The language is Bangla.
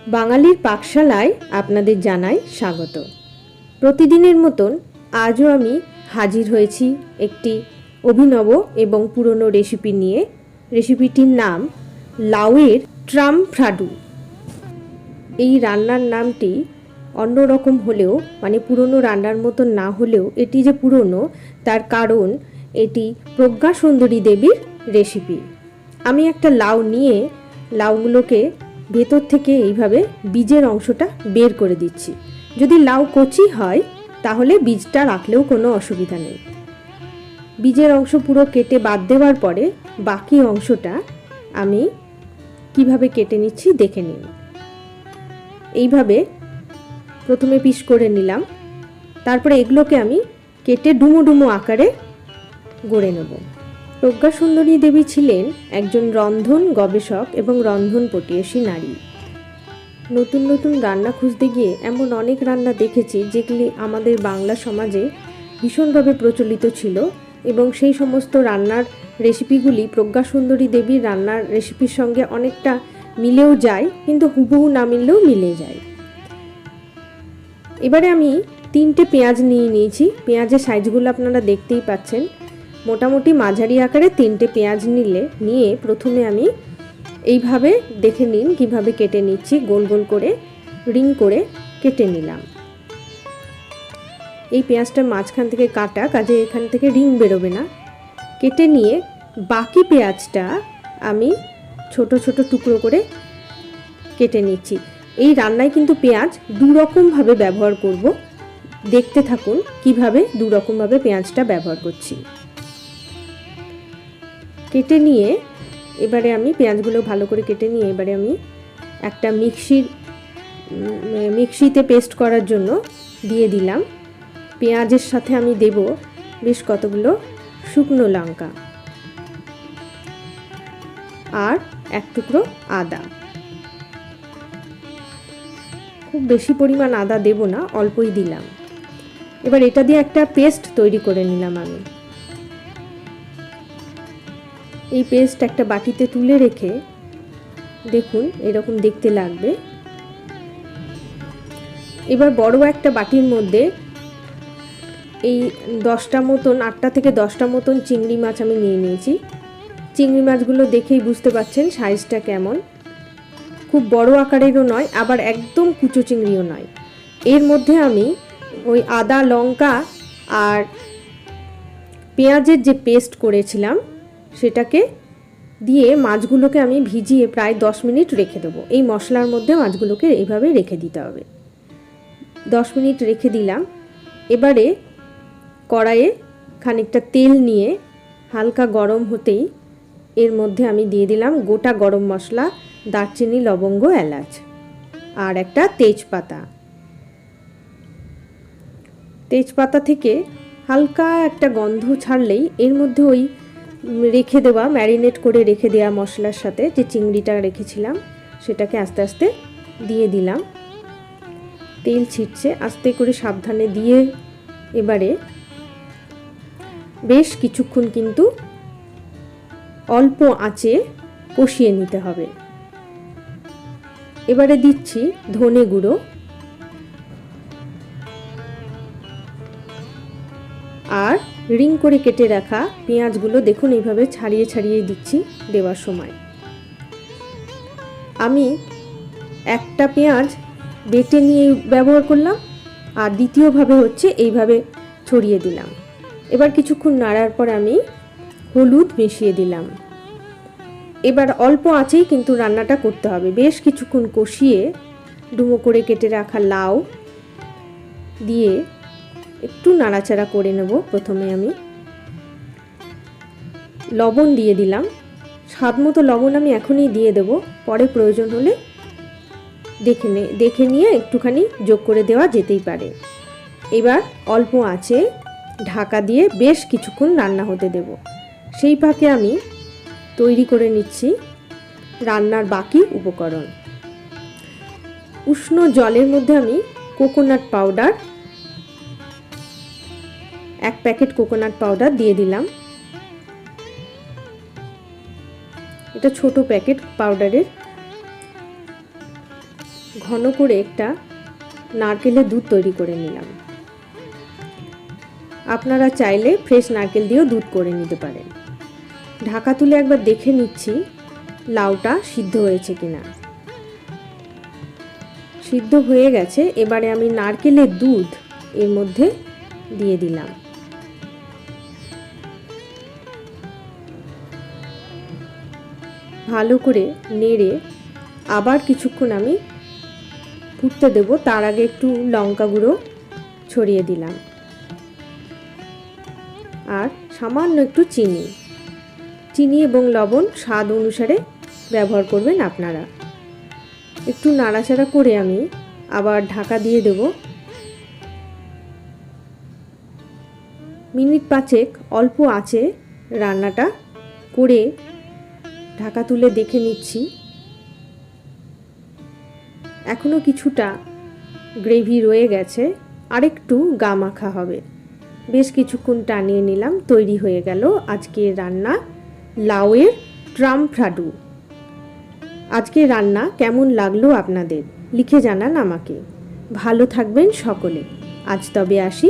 বাঙালির পাকশালায় আপনাদের জানাই স্বাগত। প্রতিদিনের মতন আজও আমি হাজির হয়েছি একটি অভিনব এবং পুরনো রেসিপি নিয়ে। রেসিপিটির নাম লাউয়ের ট্রামফ্রাডু। এই রান্নার নামটি অন্যরকম হলেও, মানে পুরনো রান্নার মতন না হলেও, এটি যে পুরনো তার কারণ এটি প্রজ্ঞা সুন্দরী দেবীর রেসিপি। আমি একটা লাউ নিয়ে লাউগুলোকে ভেতর থেকে এইভাবে বীজের অংশটা বের করে দিচ্ছি। যদি লাউ কচি হয় তাহলে বীজটা রাখলেও কোনো অসুবিধা নেই। বীজের অংশ পুরো কেটে বাদ দেওয়ার পরে বাকি অংশটা আমি কিভাবে কেটে নিচ্ছি দেখে নিন। এইভাবে প্রথমে পিস করে নিলাম, তারপরে এগুলোকে আমি কেটে ডুমো ডুমো আকারে গড়ে নেব। প্রজ্ঞা সুন্দরী দেবী ছিলেন একজন রন্ধন গবেষক এবং রন্ধন পটিয়সী নারী। নতুন নতুন রান্না খুঁজতে গিয়ে এমন অনেক রান্না দেখেছি যেগুলি আমাদের বাংলা সমাজে ভীষণভাবে প্রচলিত ছিল, এবং সেই সমস্ত রান্নার রেসিপিগুলি প্রজ্ঞা সুন্দরী দেবীর রান্নার রেসিপির সঙ্গে অনেকটা মিলেও যায়, কিন্তু হুবহু না মিললেও মিলে যায়। এবারে আমি 3টে পেঁয়াজ নিয়েছি। পেঁয়াজের সাইজগুলো আপনারা দেখতেই পাচ্ছেন। মোটামুটি মাঝারি আকারে 3টে পেঁয়াজ নিয়ে প্রথমে আমি এইভাবে দেখে নিন কিভাবে কেটে নিচ্ছি। গোল গোল করে রিং করে কেটে নিলাম। এই পেঁয়াজটা মাঝখান থেকে কাটা, কাজে এখান থেকে রিং বেরোবে না। কেটে নিয়ে বাকি পেঁয়াজটা আমি ছোট ছোট টুকরো করে কেটে নিচ্ছি। এই রান্নায় কিন্তু পেঁয়াজ দুরকমভাবে ব্যবহার করব। দেখতে থাকুন কিভাবে দুরকমভাবে পেঁয়াজটা ব্যবহার করছি। কেটে নিয়ে এবারে আমি পেঁয়াজগুলো ভালো করে কেটে নিয়ে এবারে আমি একটা মিক্সিতে পেস্ট করার জন্য দিয়ে দিলাম। পেঁয়াজের সাথে আমি দেব বেশ কতগুলো শুকনো লঙ্কা আর এক টুকরো আদা। খুব বেশি পরিমাণ আদা দেব না, অল্পই দিলাম। এবার এটা দিয়ে একটা পেস্ট তৈরি করে নিলাম আমি। এই পেস্ট একটা বাটিতে তুলে রেখে দেখুন এরকম দেখতে লাগবে। এবার বড় একটা বাটির মধ্যে এই 8টা থেকে 10টা মতন চিংড়ি মাছ আমি নিয়ে নিয়েছি। চিংড়ি মাছগুলো দেখেই বুঝতে পারছেন সাইজটা কেমন। খুব বড় আকারেরও নয়, আবার একদম কুচো চিংড়িও নয়। এর মধ্যে আমি ওই আদা লঙ্কা আর পেঁয়াজের যে পেস্ট করেছিলাম সেটাকে দিয়ে মাছগুলোকে আমি ভিজিয়ে প্রায় 10 মিনিট রেখে দেবো। এই মশলার মধ্যে মাছগুলোকে এইভাবে রেখে দিতে হবে। 10 মিনিট রেখে দিলাম। এবারে কড়াইয়ে খানিকটা তেল নিয়ে হালকা গরম হতেই এর মধ্যে আমি দিয়ে দিলাম গোটা গরম মশলা, দারচিনি, লবঙ্গ, এলাচ আর একটা তেজপাতা। তেজপাতা থেকে হালকা একটা গন্ধ ছাড়লেই এর মধ্যে ওই রেখে দেওয়া, ম্যারিনেট করে রেখে দেওয়া মশলার সাথে যে চিংড়িটা রেখেছিলাম সেটাকে আস্তে আস্তে দিয়ে দিলাম। তেল ছিটছে, আস্তে করে সাবধানে দিয়ে এবারে বেশ কিছুক্ষণ কিন্তু অল্প আঁচে কষিয়ে নিতে হবে। এবারে দিচ্ছি ধনে গুঁড়ো আর রিং করে কেটে রাখা পেঁয়াজগুলো দেখুন এইভাবে ছাড়িয়ে ছাড়িয়ে দিচ্ছি দেওয়ার সময়। আমি একটা পেঁয়াজ বেটে নিয়ে ব্যবহার করলাম আর দ্বিতীয়ভাবে হচ্ছে এইভাবে ছড়িয়ে দিলাম। এবার কিছুক্ষণ নাড়ার পর আমি হলুদ মিশিয়ে দিলাম। এবার অল্প আঁচেই কিন্তু রান্নাটা করতে হবে। বেশ কিছুক্ষণ কষিয়ে ডুমো করে কেটে রাখা লাউ দিয়ে একটু নাড়াচাড়া করে নেব। প্রথমে আমি লবণ দিয়ে দিলাম। স্বাদ মতো লবণ আমি এখনই দিয়ে দেব, পরে প্রয়োজন হলে দেখে নিয়ে একটুখানি যোগ করে দেওয়া যেতেই পারে। এবার অল্প আঁচে ঢাকা দিয়ে বেশ কিছুক্ষণ রান্না হতে দেব। সেই ফাঁকে আমি তৈরি করে নিচ্ছি রান্নার বাকি উপকরণ। উষ্ণ জলের মধ্যে আমি coconut powder, 1 packet coconut powder দিয়ে দিলাম। এটা ছোট প্যাকেট পাউডারের। ঘন করে একটা নারকেলের দুধ তৈরি করে নিলাম। আপনারা চাইলে ফ্রেশ নারকেল দিয়েও দুধ করে নিতে পারেন। ঢাকা তুলে একবার দেখে নিচ্ছি লাউটা সিদ্ধ হয়েছে কিনা। সিদ্ধ হয়ে গেছে। এবারে আমি নারকেলের দুধ এর মধ্যে দিয়ে দিলাম। ভালো করে নেড়ে আবার কিছুক্ষণ আমি ফুটতে দেব। তার আগে একটু লঙ্কা গুঁড়ো ছড়িয়ে দিলাম আর সামান্য একটু চিনি এবং লবণ স্বাদ অনুসারে ব্যবহার করবেন আপনারা। একটু নাড়াচাড়া করে আমি আবার ঢাকা দিয়ে দেব। মিনিট 5 অল্প আঁচে রান্নাটা করে ঢাকা তুলে দেখে নিচ্ছি। এখনো কিছুটা গ্রেভি রয়ে গেছে, আরেকটু গা মাখা হবে। বেশ কিছুক্ষণ টানিয়ে নিলাম। তৈরি হয়ে গেল আজকের রান্না লাউয়ের ট্রামফ্রাডু। আজকের রান্না কেমন লাগলো আপনাদের লিখে জানান আমাকে। ভালো থাকবেন সকলে। আজ তবে আসি।